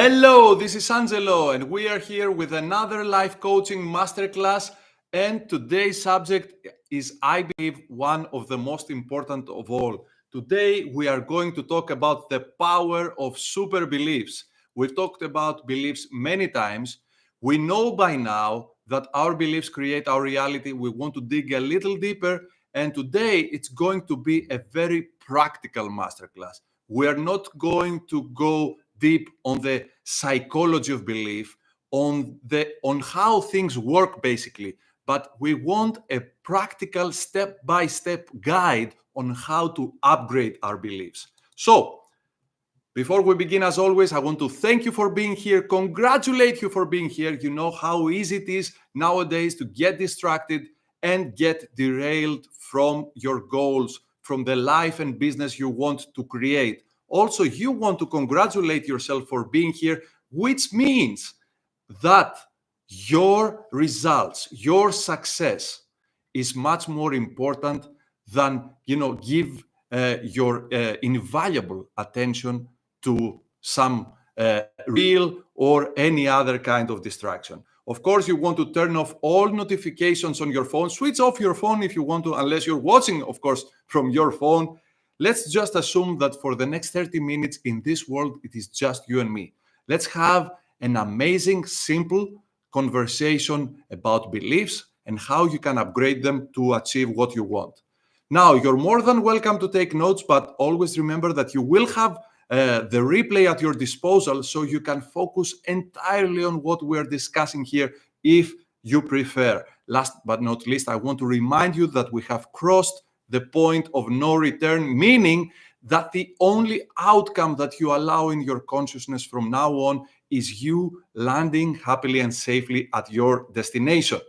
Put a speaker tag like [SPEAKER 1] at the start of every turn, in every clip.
[SPEAKER 1] Hello, this is Angelo, and we are here with another life coaching masterclass. And today's subject is, I believe, one of the most important of all. Today, we are going to talk about the power of super beliefs. We've talked about beliefs many times. We know by now that our beliefs create our reality. We want to dig a little deeper, and today it's going to be a very practical masterclass. We are not going to go deep on the psychology of belief, on how things work basically, but we want a practical step-by-step guide on how to upgrade our beliefs. So before we begin, as always, I want to thank you for being here, congratulate you for being here. You know how easy it is nowadays to get distracted and get derailed from your goals, from the life and business you want to create. Also, you want to congratulate yourself for being here, which means that your results, your success is much more important than, give your invaluable attention to some reel or any other kind of distraction. Of course, you want to turn off all notifications on your phone. Switch off your phone if you want to, unless you're watching, of course, from your phone. Let's just assume that for the next 30 minutes in this world, it is just you and me. Let's have an amazing, simple conversation about beliefs and how you can upgrade them to achieve what you want. Now, you're more than welcome to take notes, but always remember that you will have the replay at your disposal, so you can focus entirely on what we're discussing here if you prefer. Last but not least, I want to remind you that we have crossed the point of no return, meaning that the only outcome that you allow in your consciousness from now on is you landing happily and safely at your destination.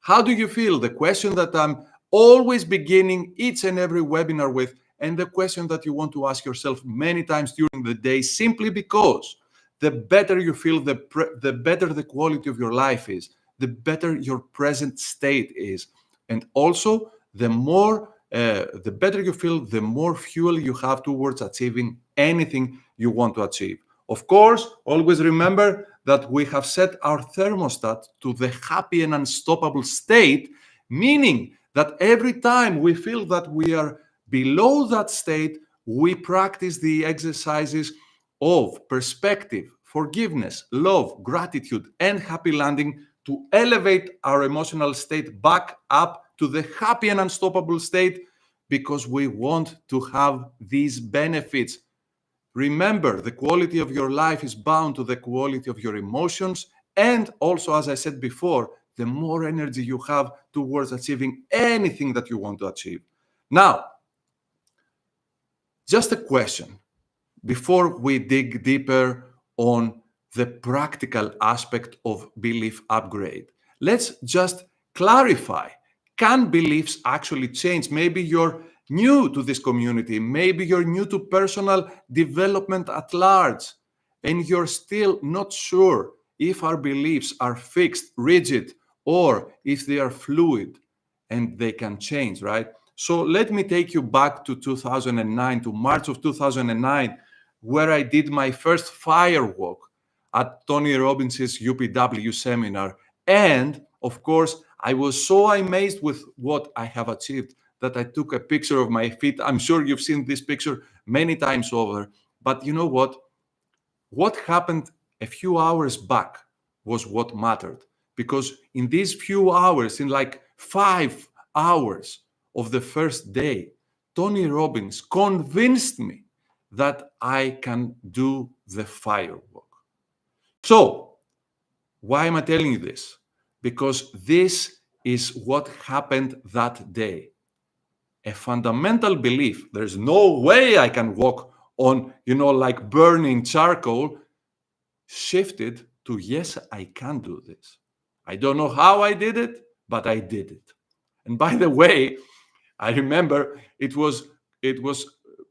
[SPEAKER 1] How do you feel? The question that I'm always beginning each and every webinar with, and the question that you want to ask yourself many times during the day, simply because the better you feel, the better the quality of your life is, the better your present state is. And also, the better you feel, the more fuel you have towards achieving anything you want to achieve. Of course, always remember that we have set our thermostat to the happy and unstoppable state, meaning that every time we feel that we are below that state, we practice the exercises of perspective, forgiveness, love, gratitude, and happy landing to elevate our emotional state back up to the happy and unstoppable state, because we want to have these benefits. Remember, the quality of your life is bound to the quality of your emotions. And also, as I said before, the more energy you have towards achieving anything that you want to achieve. Now, just a question before we dig deeper on the practical aspect of belief upgrade. Let's just clarify. Can beliefs actually change? Maybe you're new to this community. Maybe you're new to personal development at large, and you're still not sure if our beliefs are fixed, rigid, or if they are fluid and they can change, right? So let me take you back to 2009, to March of 2009, where I did my first fire walk at Tony Robbins' UPW seminar. And of course, I was so amazed with what I have achieved that I took a picture of my feet. I'm sure you've seen this picture many times over. But you know what? What happened a few hours back was what mattered. Because in these few hours, in like 5 hours of the first day, Tony Robbins convinced me that I can do the fire walk. So, why am I telling you this? Because this is what happened that day. A fundamental belief, there's no way I can walk on, like burning charcoal, shifted to, yes, I can do this. I don't know how I did it, but I did it. And by the way, I remember it was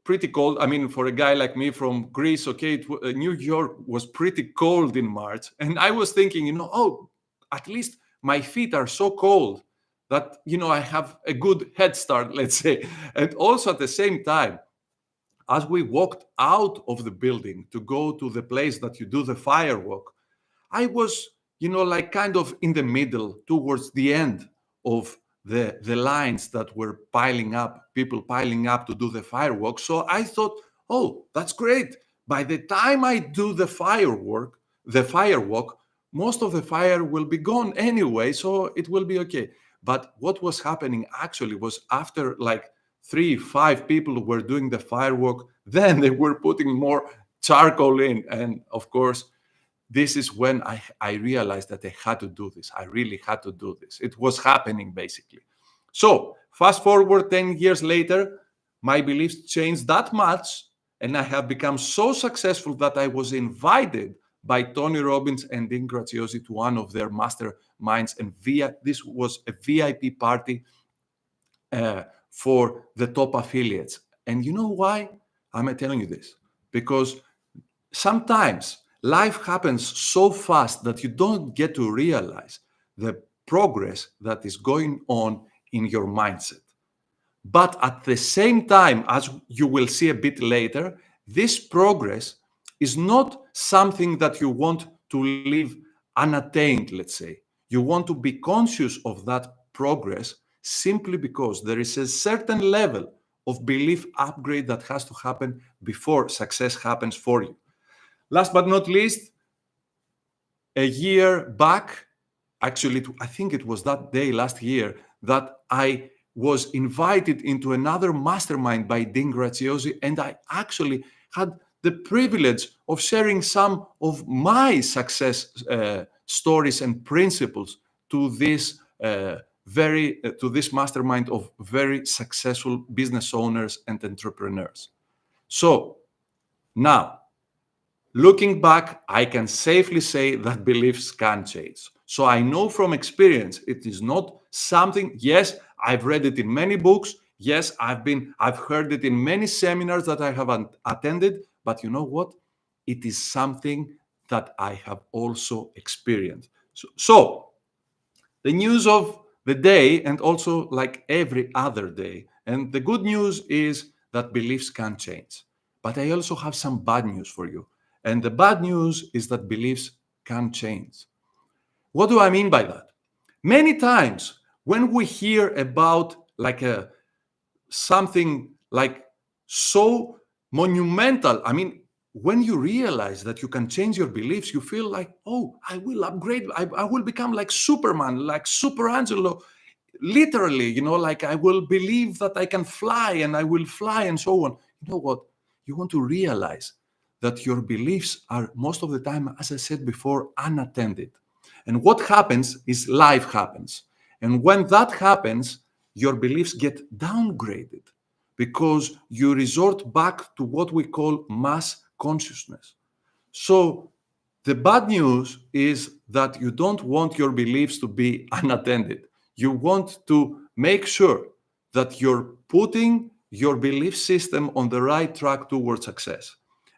[SPEAKER 1] pretty cold. I mean, for a guy like me from Greece, okay, New York was pretty cold in March. And I was thinking, at least my feet are so cold that, I have a good head start, let's say. And also at the same time, as we walked out of the building to go to the place that you do the firework, I was, like kind of in the middle towards the end of the lines that were piling up, people piling up to do the fireworks. So I thought, oh, that's great. By the time I do the firework, most of the fire will be gone anyway, so it will be okay. But what was happening actually was after like 3, 5 people were doing the firework, then they were putting more charcoal in. And of course, this is when I realized that I had to do this. I really had to do this. It was happening basically. So fast forward 10 years later, my beliefs changed that much, and I have become so successful that I was invited by Tony Robbins and Dean Graziosi to one of their masterminds, and this was a VIP party for the top affiliates. And you know why am I telling you this? Because sometimes life happens so fast that you don't get to realize the progress that is going on in your mindset. But at the same time, as you will see a bit later, this progress is not something that you want to leave unattained, let's say. You want to be conscious of that progress simply because there is a certain level of belief upgrade that has to happen before success happens for you. Last but not least, a year back, actually, I think it was that day last year that I was invited into another mastermind by Dean Graziosi, and I actually had the privilege of sharing some of my success stories and principles to this to this mastermind of very successful business owners and entrepreneurs. So now, looking back, I can safely say that beliefs can change. So I know from experience, it is not something, yes, I've read it in many books. Yes, I've heard it in many seminars that I have attended, but you know what? It is something that I have also experienced. So the news of the day, and also like every other day. And the good news is that beliefs can change. But I also have some bad news for you. And the bad news is that beliefs can change. What do I mean by that? Many times when we hear about like something like so monumental, I mean, when you realize that you can change your beliefs, you feel like, oh, I will upgrade, I will become like Superman, like Super Angelo, literally, like I will believe that I can fly and I will fly and so on. You know what? You want to realize that your beliefs are most of the time, as I said before, unattended. And what happens is life happens. And when that happens, your beliefs get downgraded because you resort back to what we call mass consciousness. So the bad news is that you don't want your beliefs to be unattended. You want to make sure that you're putting your belief system on the right track towards success.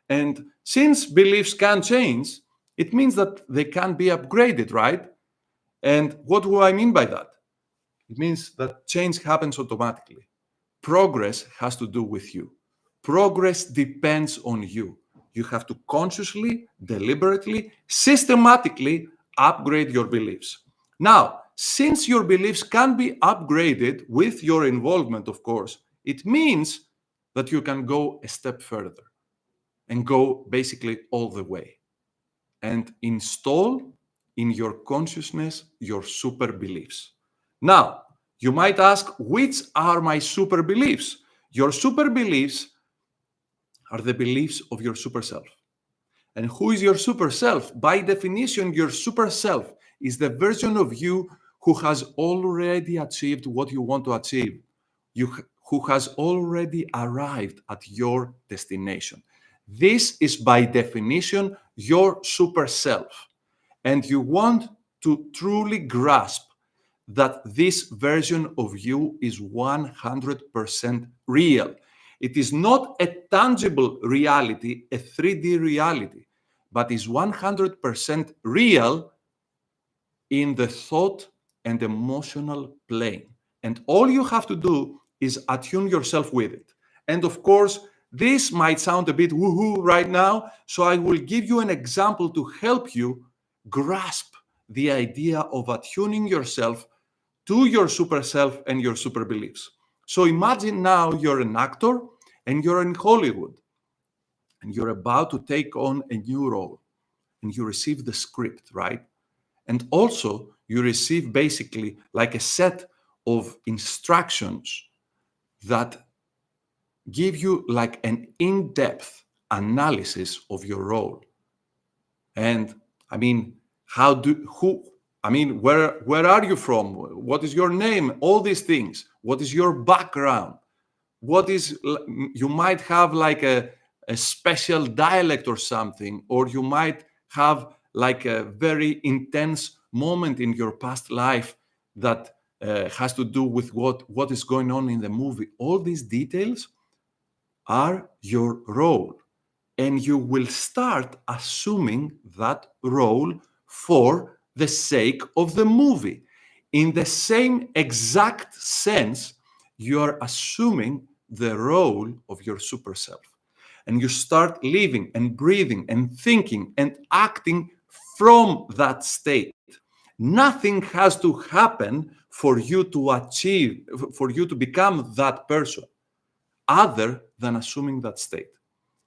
[SPEAKER 1] And since beliefs can change, it means that they can be upgraded, right? And what do I mean by that? It means that change happens automatically. Progress has to do with you. Progress depends on you. You have to consciously, deliberately, systematically upgrade your beliefs. Now, since your beliefs can be upgraded with your involvement, of course, it means that you can go a step further and go basically all the way and install in your consciousness your super beliefs. Now, you might ask, which are my super beliefs? Your super beliefs are the beliefs of your super self. And who is your super self? By definition, your super self is the version of you who has already achieved what you want to achieve, who has already arrived at your destination. This is by definition your super self. And you want to truly grasp that this version of you is 100% real. It is not a tangible reality, a 3D reality, but is 100% real in the thought and emotional plane. And all you have to do is attune yourself with it. And of course, This might sound a bit woohoo right now, so I will give you an example to help you grasp the idea of attuning yourself to your super self and your super beliefs. So imagine now you're an actor and you're in Hollywood and you're about to take on a new role and you receive the script, right? And also you receive basically like a set of instructions that give you like an in-depth analysis of your role. And I mean, where are you from? What is your name? All these things. What is your background? You might have like a special dialect or something, or you might have like a very intense moment in your past life that has to do with what is going on in the movie. All these details are your role. And you will start assuming that role for the sake of the movie. In the same exact sense, you are assuming the role of your super self. And you start living and breathing and thinking and acting from that state. Nothing has to happen for you to become that person, other than assuming that state.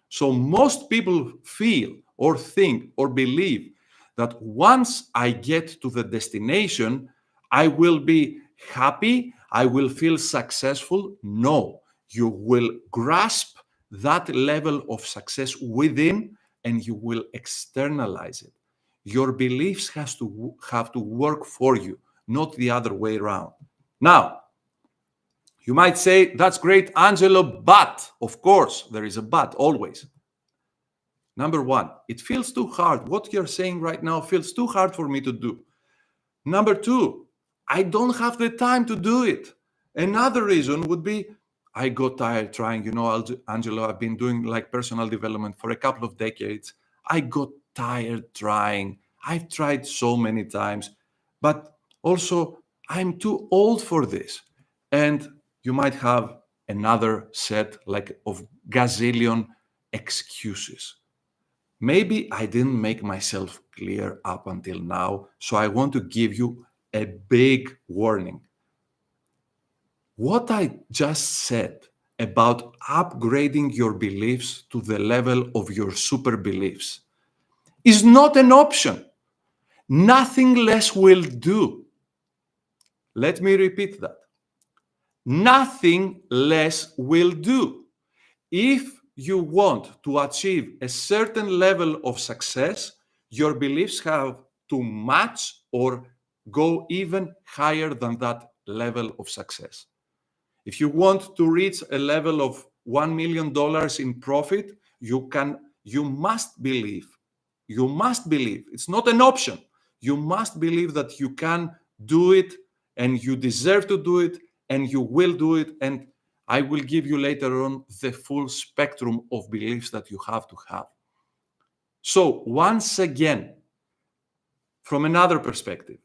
[SPEAKER 1] So most people feel or think or believe that once I get to the destination, I will be happy, I will feel successful. No, you will grasp that level of success within and you will externalize it. Your beliefs have to work for you, not the other way around. Now, you might say, that's great, Angelo, but, of course, there is a but always. Number one, it feels too hard. What you're saying right now feels too hard for me to do. Number two, I don't have the time to do it. Another reason would be, I got tired trying. Angelo, I've been doing like personal development for a couple of decades. I got tired trying. I've tried so many times, but also I'm too old for this. And you might have another set like of gazillion excuses. Maybe I didn't make myself clear up until now, so I want to give you a big warning. What I just said about upgrading your beliefs to the level of your super beliefs is not an option. Nothing less will do. Let me repeat that. Nothing less will do. If you want to achieve a certain level of success, your beliefs have to match or go even higher than that level of success. If you want to reach a level of $1 million in profit, you must believe, it's not an option. You must believe that you can do it and you deserve to do it and you will do it. And I will give you later on the full spectrum of beliefs that you have to have. So once again, from another perspective,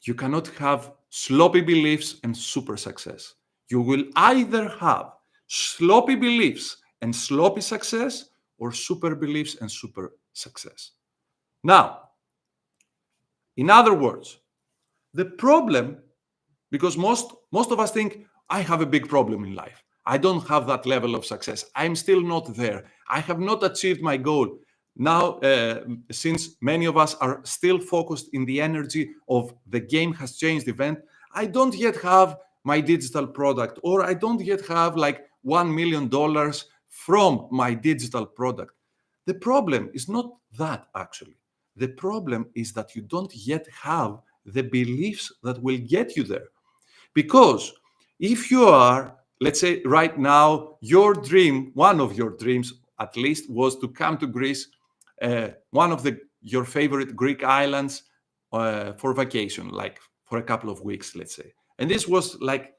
[SPEAKER 1] you cannot have sloppy beliefs and super success. You will either have sloppy beliefs and sloppy success or super beliefs and super success. Now, in other words, the problem, because most of us think, I have a big problem in life. I don't have that level of success. I'm still not there. I have not achieved my goal. Now, since many of us are still focused in the energy of the game has changed event, I don't yet have my digital product, or I don't yet have like $1 million from my digital product. The problem is not that, actually. The problem is that you don't yet have the beliefs that will get you there. Because if you are, let's say right now, your dream, one of your dreams at least, was to come to Greece, one of your favorite Greek islands for vacation, like for a couple of weeks, let's say. And this was like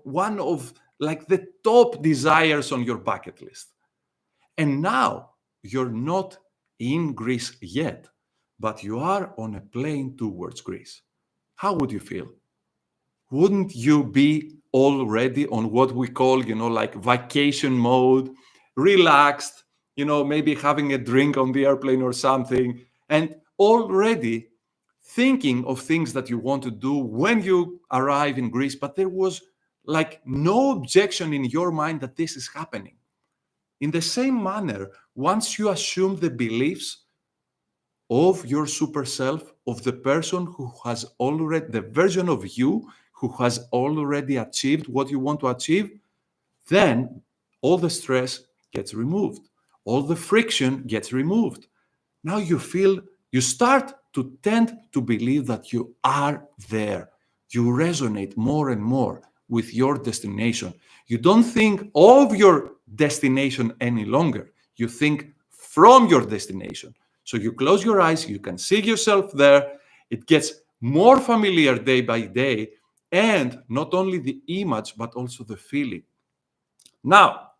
[SPEAKER 1] one of like the top desires on your bucket list. And now you're not in Greece yet, but you are on a plane towards Greece. How would you feel? Wouldn't you be already on what we call, like vacation mode, relaxed, maybe having a drink on the airplane or something, and already thinking of things that you want to do when you arrive in Greece, but there was like no objection in your mind that this is happening. In the same manner, once you assume the beliefs of your super self, of the person who has already, the version of you who has already achieved what you want to achieve, then all the stress gets removed, all the friction gets removed. Now you start to tend to believe that you are there. You resonate more and more with your destination. You don't think of your destination any longer. You think from your destination. So you close your eyes, you can see yourself there. It gets more familiar day by day, and not only the image, but also the feeling. Now,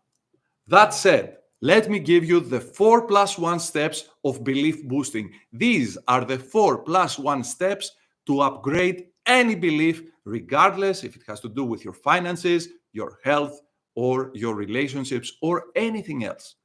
[SPEAKER 1] that said, let me give you the 4+1 steps of belief boosting. These are the 4+1 steps to upgrade any belief, regardless if it has to do with your finances, your health, or your relationships, or anything else.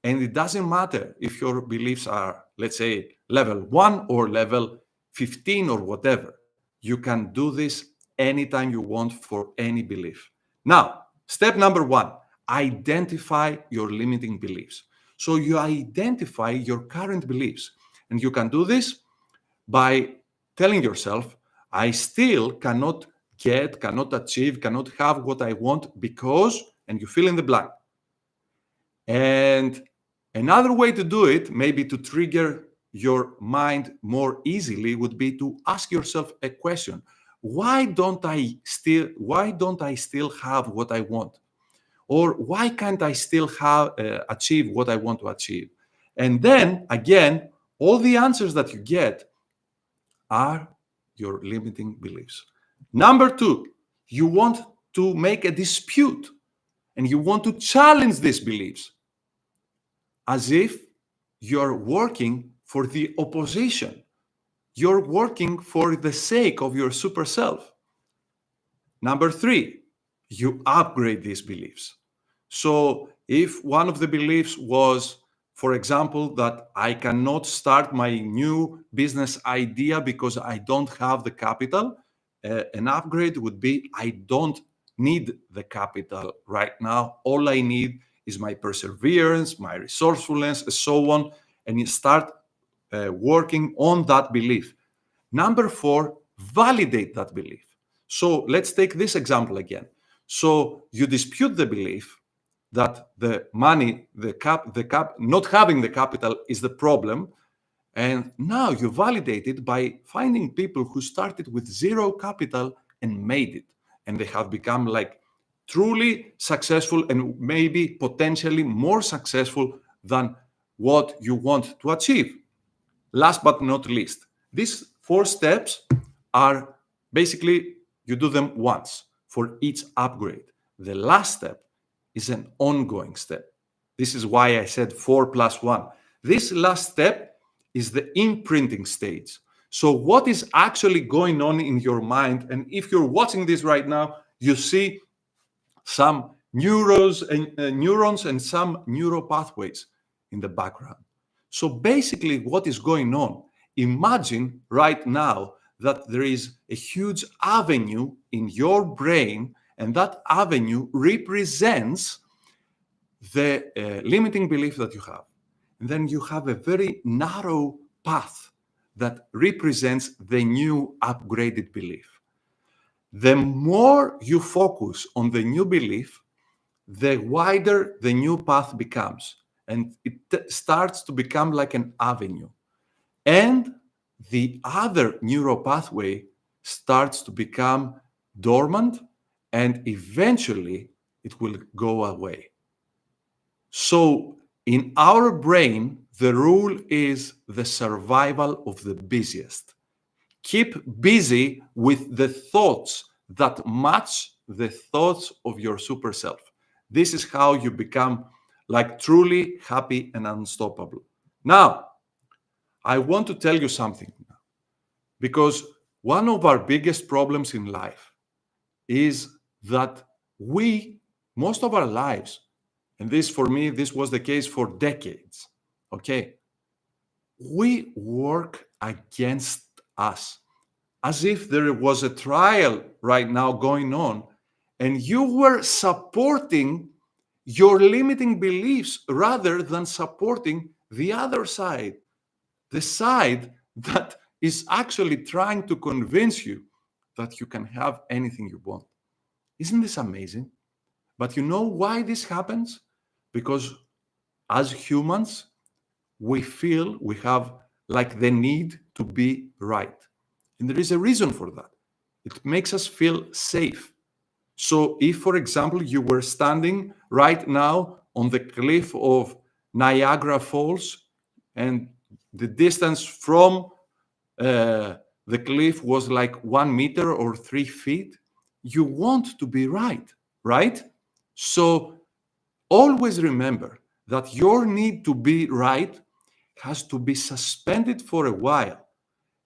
[SPEAKER 1] And it doesn't matter if your beliefs are, let's say, level 1 or level 15 or whatever. You can do this anytime you want for any belief. Now, step number 1, identify your limiting beliefs. So you identify your current beliefs. And you can do this by telling yourself, I still cannot get, cannot achieve, cannot have what I want because, and you fill in the blank. And another way to do it, maybe to trigger your mind more easily, would be to ask yourself a question. Why don't I still have what I want? Or why can't I still achieve what I want to achieve? And then again, all the answers that you get are your limiting beliefs. Number 2, you want to make a dispute and you want to challenge these beliefs as if you're working for the opposition. You're working for the sake of your super self. Number 3, you upgrade these beliefs. So if one of the beliefs was, for example, that I cannot start my new business idea because I don't have the capital, an upgrade would be, I don't need the capital right now. All I need is my perseverance, my resourcefulness, and so on. And you start working on that belief. Number 4, validate that belief. So let's take this example again. So you dispute the belief that the money, not having the capital is the problem. And now you validate it by finding people who started with zero capital and made it. And they have become like truly successful and maybe potentially more successful than what you want to achieve. Last but not least, these 4 steps are basically, you do them once for each upgrade. The last step is an ongoing step. This is why I said 4+1. This last step is the imprinting stage. So what is actually going on in your mind? And if you're watching this right now, you see some neurons and some neural pathways in the background. So basically what is going on, imagine right now that there is a huge avenue in your brain, and that avenue represents the limiting belief that you have. And then you have a very narrow path that represents the new upgraded belief. The more you focus on the new belief, the wider the new path becomes, and it starts to become like an avenue. And the other neural pathway starts to become dormant, and eventually it will go away. So in our brain, the rule is the survival of the busiest. Keep busy with the thoughts that match the thoughts of your super self. This is how you become like truly happy and unstoppable. Now, I want to tell you something, because one of our biggest problems in life is that most of our lives, And this, for me, this was the case for decades. Okay. We work against us as if there was a trial right now going on, and you were supporting your limiting beliefs rather than supporting the other side, the side that is actually trying to convince you that you can have anything you want. Isn't this amazing? But you know why this happens? Because as humans, we feel we have like the need to be right. And there is a reason for that. It makes us feel safe. So if, for example, you were standing right now on the cliff of Niagara Falls and the distance from the cliff was like 1 meter or 3 feet, you want to be right, right? So always remember that your need to be right has to be suspended for a while,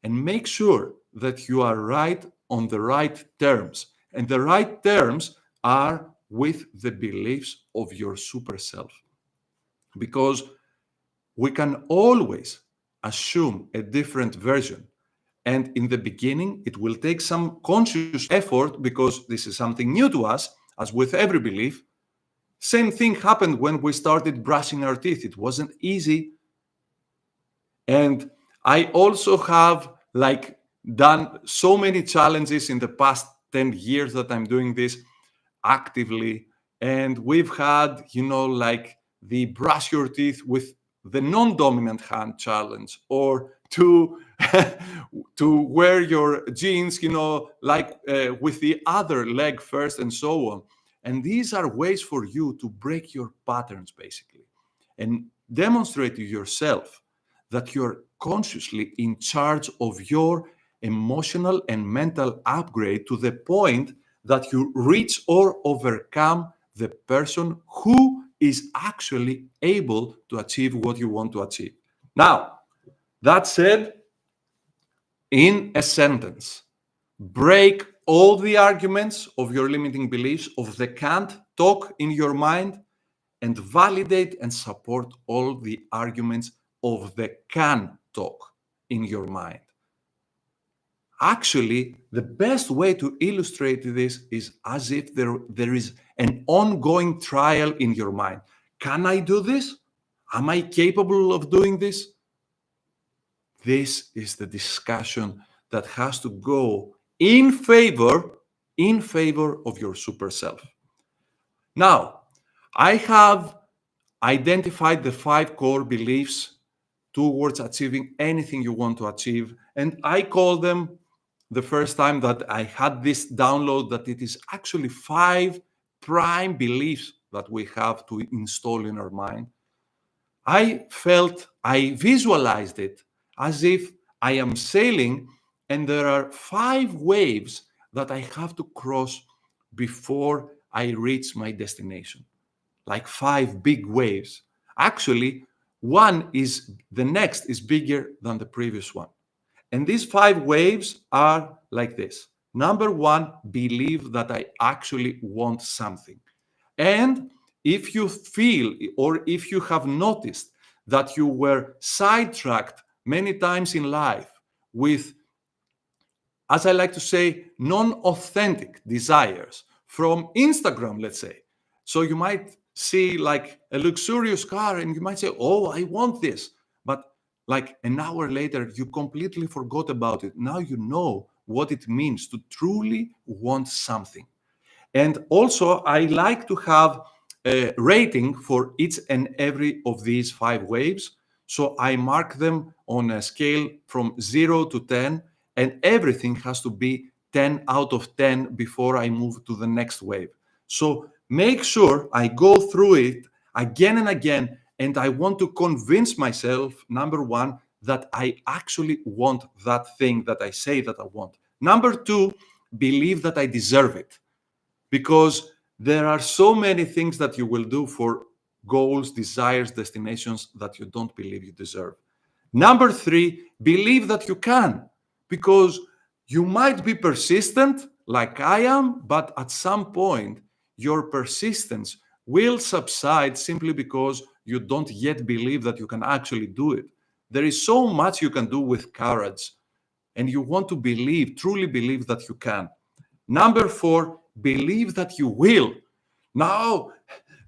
[SPEAKER 1] and make sure that you are right on the right terms. And the right terms are with the beliefs of your super self. Because we can always assume a different version. And in the beginning, it will take some conscious effort because this is something new to us, as with every belief. Same thing happened when we started brushing our teeth. It wasn't easy. And I also have like done so many challenges in the past 10 years that I'm doing this actively. And we've had, like the brush your teeth with the non-dominant hand challenge, or to to wear your jeans, with the other leg first, and so on. And these are ways for you to break your patterns, basically, and demonstrate to yourself that you're consciously in charge of your emotional and mental upgrade to the point that you reach or overcome the person who is actually able to achieve what you want to achieve. Now, that said, in a sentence, break all the arguments of your limiting beliefs, of the can't talk in your mind, and validate and support all the arguments of the can talk in your mind. Actually, the best way to illustrate this is as if there is an ongoing trial in your mind. Can I do this? Am I capable of doing this? This is the discussion that has to go in favor of your super self. Now, I have identified the 5 core beliefs towards achieving anything you want to achieve. And I call them, the first time that I had this download, that it is actually 5 prime beliefs that we have to install in our mind. I visualized it as if I am sailing and there are 5 waves that I have to cross before I reach my destination. Like 5 big waves. Actually, the next is bigger than the previous one. And these 5 waves are like this. Number 1, believe that I actually want something. And if you feel, or if you have noticed that you were sidetracked many times in life with, as I like to say, non-authentic desires from Instagram, let's say. So you might see like a luxurious car and you might say, oh, I want this. But like an hour later, you completely forgot about it. Now you know what it means to truly want something. And also, I like to have a rating for each and every of these 5 waves. So I mark them on a scale from 0 to 10, and everything has to be 10 out of 10 before I move to the next wave. So make sure I go through it again and again, and I want to convince myself, number 1, that I actually want that thing that I say that I want. Number 2, believe that I deserve it. Because there are so many things that you will do for goals, desires, destinations that you don't believe you deserve. Number 3, believe that you can, because you might be persistent like I am, but at some point, your persistence will subside simply because you don't yet believe that you can actually do it. There is so much you can do with courage, and you want to believe, truly believe that you can. Number 4, believe that you will. Now,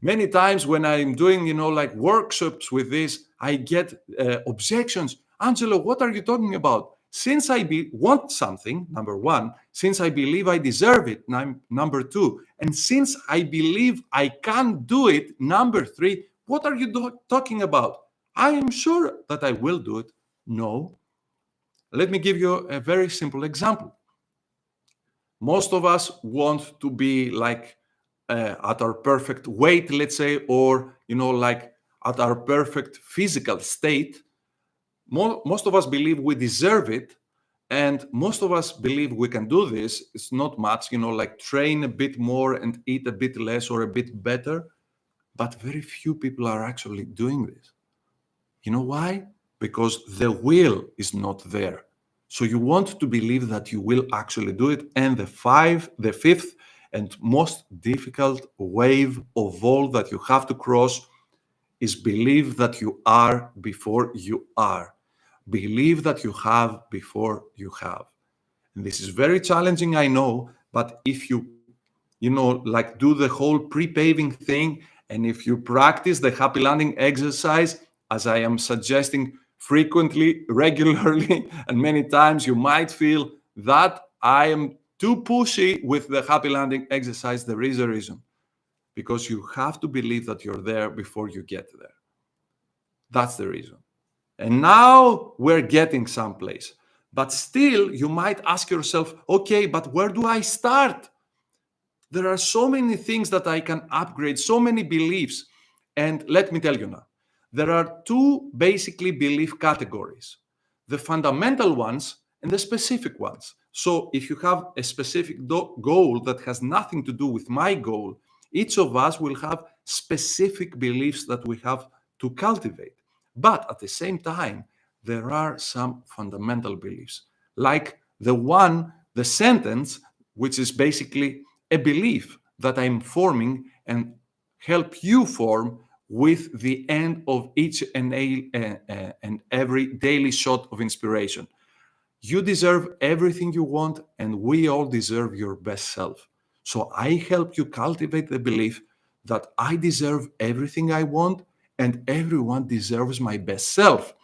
[SPEAKER 1] many times when I'm doing, like workshops with this, I get objections. Angelo, what are you talking about? Since I want something, number 1, since I believe I deserve it, number 2, and since I believe I can do it, number 3, what are you talking about? I am sure that I will do it. No. Let me give you a very simple example. Most of us want to be like at our perfect weight, let's say, or like at our perfect physical state. Most of us believe we deserve it, and most of us believe we can do this. It's not much, like train a bit more and eat a bit less or a bit better, but very few people are actually doing this. You know why? Because the will is not there. So you want to believe that you will actually do it. And the fifth and most difficult wave of all that you have to cross is believe that you are before you are. Believe that you have before you have. And this is very challenging, I know, but if you, like do the whole pre-paving thing, and if you practice the happy landing exercise, as I am suggesting frequently, regularly, and many times, you might feel that I am too pushy with the happy landing exercise. There is a reason, because you have to believe that you're there before you get there. That's the reason. And now we're getting someplace. But still, you might ask yourself, okay, but where do I start? There are so many things that I can upgrade, so many beliefs. And let me tell you now, there are 2 basically belief categories, the fundamental ones and the specific ones. So if you have a specific goal that has nothing to do with my goal, each of us will have specific beliefs that we have to cultivate. But at the same time, there are some fundamental beliefs, like the sentence, which is basically a belief that I'm forming and help you form with the end of each and every daily shot of inspiration. You deserve everything you want, and we all deserve your best self. So I help you cultivate the belief that I deserve everything I want, and everyone deserves my best self.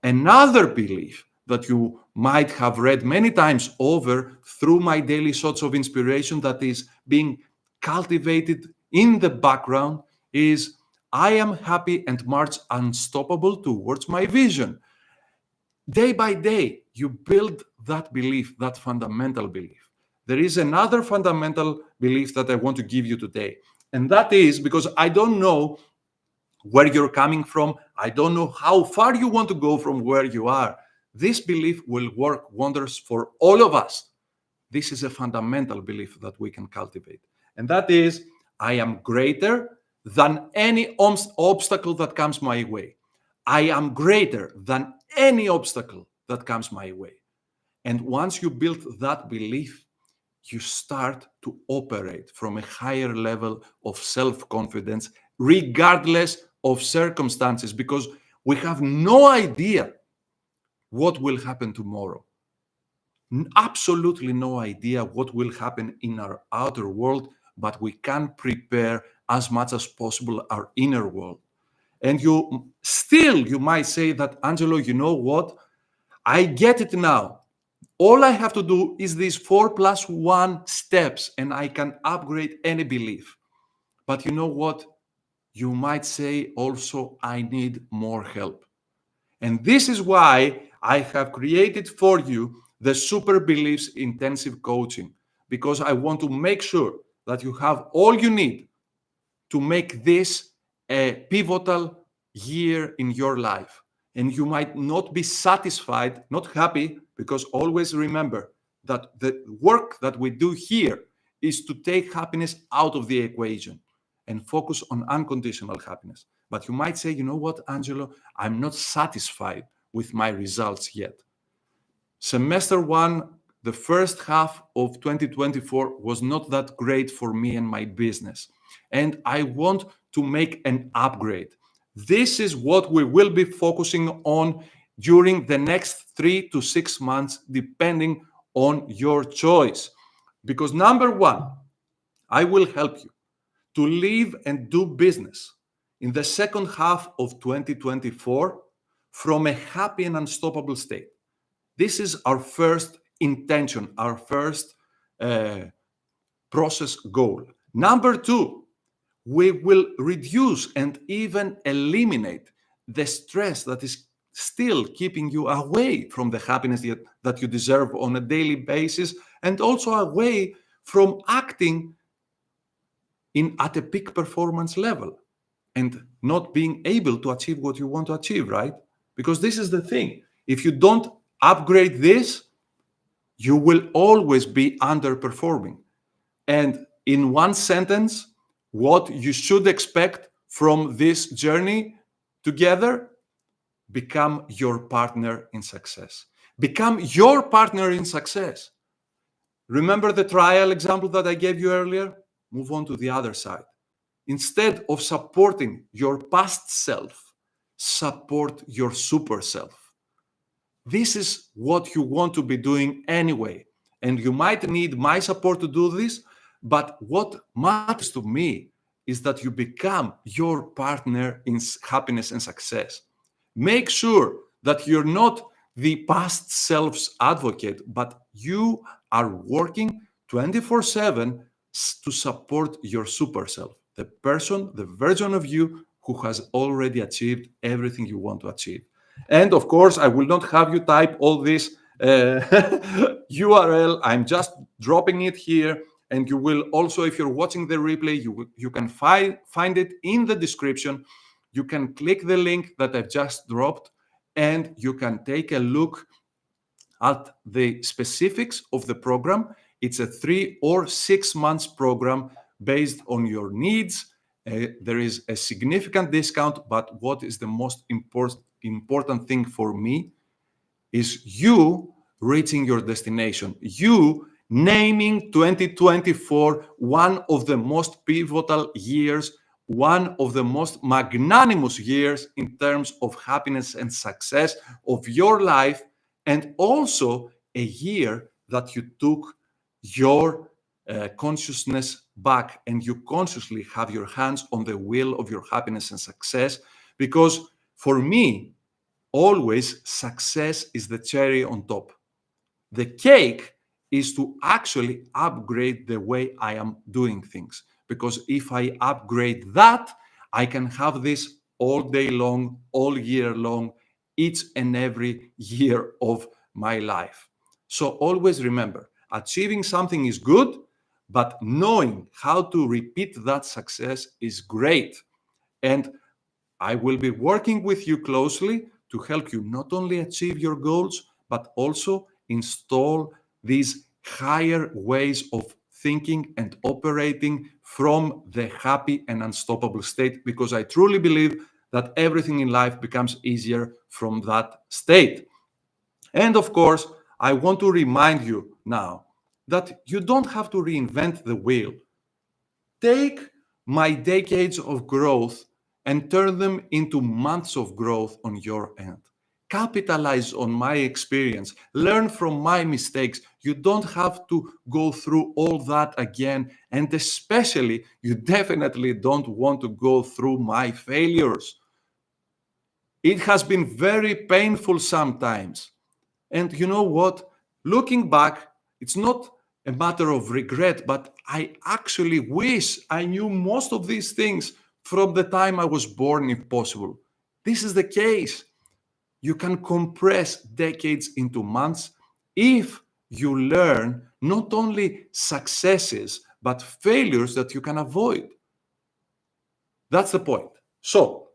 [SPEAKER 1] Another belief that you might have read many times over through my daily shots of inspiration that is being cultivated in the background is I am happy and march unstoppable towards my vision. Day by day, you build that belief, that fundamental belief. There is another fundamental belief that I want to give you today. And that is because I don't know where you're coming from. I don't know how far you want to go from where you are. This belief will work wonders for all of us. This is a fundamental belief that we can cultivate. And that is, I am greater than any obstacle that comes my way. I am greater than any obstacle that comes my way. And once you build that belief, you start to operate from a higher level of self-confidence, regardless of circumstances, because we have no idea what will happen tomorrow. Absolutely no idea what will happen in our outer world, but we can prepare as much as possible our inner world. And you might say that, Angelo, you know what? I get it now. All I have to do is these 4+1 steps, and I can upgrade any belief. But you know what? You might say also, I need more help. And this is why I have created for you the Super Beliefs Intensive Coaching, because I want to make sure that you have all you need to make this a pivotal year in your life. And you might not be satisfied, not happy, because always remember that the work that we do here is to take happiness out of the equation and focus on unconditional happiness. But you might say, you know what, Angelo, I'm not satisfied with my results yet. Semester 1 the first half of 2024 was not that great for me and my business, and I want to make an upgrade. This is what we will be focusing on during the next 3 to 6 months, depending on your choice. Because number one, I will help you to live and do business in the second half of 2024 from a happy and unstoppable state. This is our first intention, our first process goal. Number two, we will reduce and even eliminate the stress that is still keeping you away from the happiness that you deserve on a daily basis, and also away from acting at a peak performance level and not being able to achieve what you want to achieve, right? Because this is the thing. If you don't upgrade this, you will always be underperforming. And in one sentence, what you should expect from this journey together: become your partner in success. Become your partner in success. Remember the trial example that I gave you earlier? Move on to the other side. Instead of supporting your past self, support your super self. This is what you want to be doing anyway. And you might need my support to do this, but what matters to me is that you become your partner in happiness and success. Make sure that you're not the past self's advocate, but you are working 24/7 to support your super self, the person, the version of you who has already achieved everything you want to achieve. And of course, I will not have you type all this URL. I'm just dropping it here. And you will also, if you're watching the replay, you can find it in the description. You can click the link that I've just dropped, and you can take a look at the specifics of the program. It's a 3 or 6 months program based on your needs. There is a significant discount, but what is the most important thing for me is you reaching your destination, you naming 2024 one of the most pivotal years, one of the most magnanimous years in terms of happiness and success of your life, and also a year that you took your consciousness back and you consciously have your hands on the wheel of your happiness and success. Because for me, always success is the cherry on top. The cake is to actually upgrade the way I am doing things. Because if I upgrade that, I can have this all day long, all year long, each and every year of my life. So always remember, achieving something is good, but knowing how to repeat that success is great. And I will be working with you closely to help you not only achieve your goals, but also install these higher ways of thinking and operating from the happy and unstoppable state, because I truly believe that everything in life becomes easier from that state. And of course, I want to remind you now that you don't have to reinvent the wheel. Take my decades of growth and turn them into months of growth on your end. Capitalize on my experience. Learn from my mistakes. You don't have to go through all that again. And especially, you definitely don't want to go through my failures. It has been very painful sometimes. And you know what? Looking back, it's not a matter of regret, but I actually wish I knew most of these things from the time I was born, if possible. This is the case. You can compress decades into months if you learn not only successes, but failures that you can avoid. That's the point. So,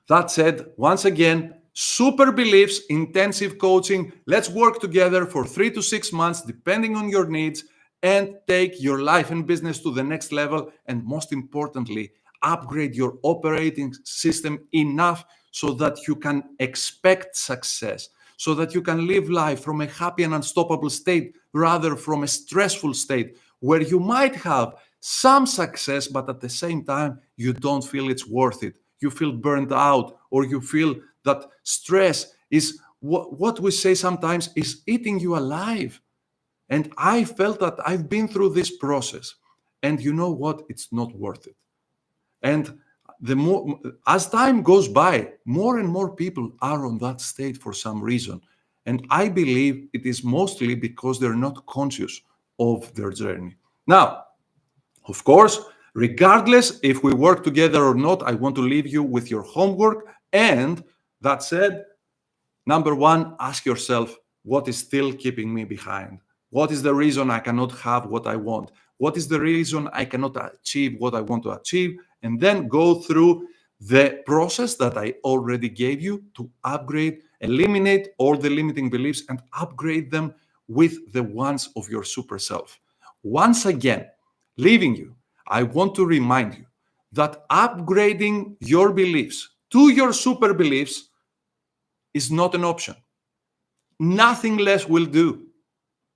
[SPEAKER 1] that said, once again, Super Beliefs Intensive Coaching. Let's work together for 3 to 6 months, depending on your needs, and take your life and business to the next level. And most importantly, upgrade your operating system enough so that you can expect success, so that you can live life from a happy and unstoppable state rather from a stressful state where you might have some success, but at the same time, you don't feel it's worth it. You feel burned out, or you feel that stress is what we say sometimes is eating you alive. And I felt that I've been through this process. And you know what? It's not worth it. And the more as time goes by, more and more people are on that state for some reason. And I believe it is mostly because they're not conscious of their journey. Now, of course, regardless if we work together or not, I want to leave you with your homework. And that said, number one, ask yourself, what is still keeping me behind? What is the reason I cannot have what I want? What is the reason I cannot achieve what I want to achieve? And then go through the process that I already gave you to upgrade, eliminate all the limiting beliefs and upgrade them with the ones of your super self. Once again, leaving you, I want to remind you that upgrading your beliefs to your super beliefs is not an option. Nothing less will do.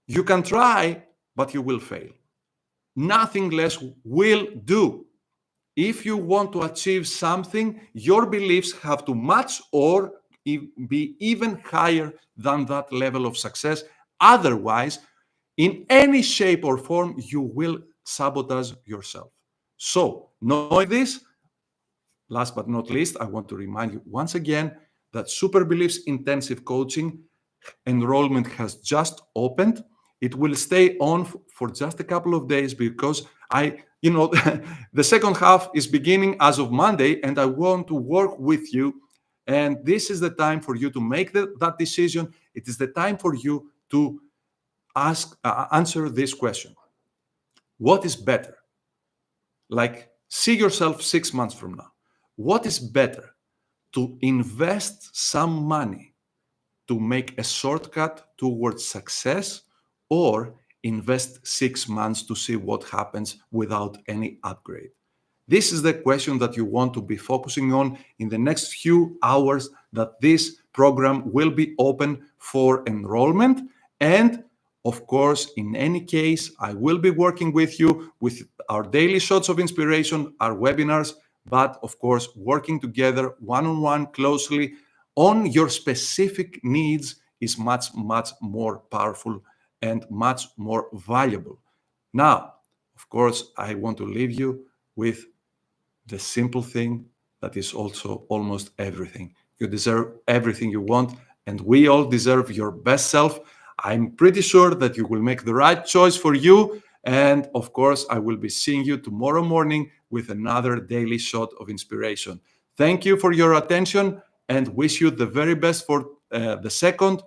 [SPEAKER 1] You can try, but you will fail. Nothing less will do. If you want to achieve something, your beliefs have to match or be even higher than that level of success. Otherwise, in any shape or form, you will sabotage yourself. So, knowing this, last but not least, I want to remind you once again that Super Beliefs Intensive Coaching enrollment has just opened. It will stay on for just a couple of days because the second half is beginning as of Monday, and I want to work with you. And this is the time for you to make that decision. It is the time for you to answer this question. What is better? Like, see yourself 6 months from now. What is better? To invest some money to make a shortcut towards success, or invest 6 months to see what happens without any upgrade? This is the question that you want to be focusing on in the next few hours that this program will be open for enrollment. And of course, in any case, I will be working with you with our daily shots of inspiration, our webinars, but of course, working together one-on-one closely on your specific needs is much, much more powerful and much more valuable. Now, of course, I want to leave you with the simple thing that is also almost everything. You deserve everything you want, and we all deserve your best self. I'm pretty sure that you will make the right choice for you. And of course, I will be seeing you tomorrow morning with another daily shot of inspiration. Thank you for your attention and wish you the very best for the second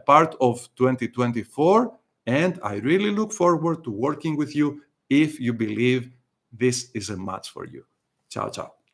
[SPEAKER 1] part of 2024. And I really look forward to working with you if you believe this is a match for you. Ciao, ciao.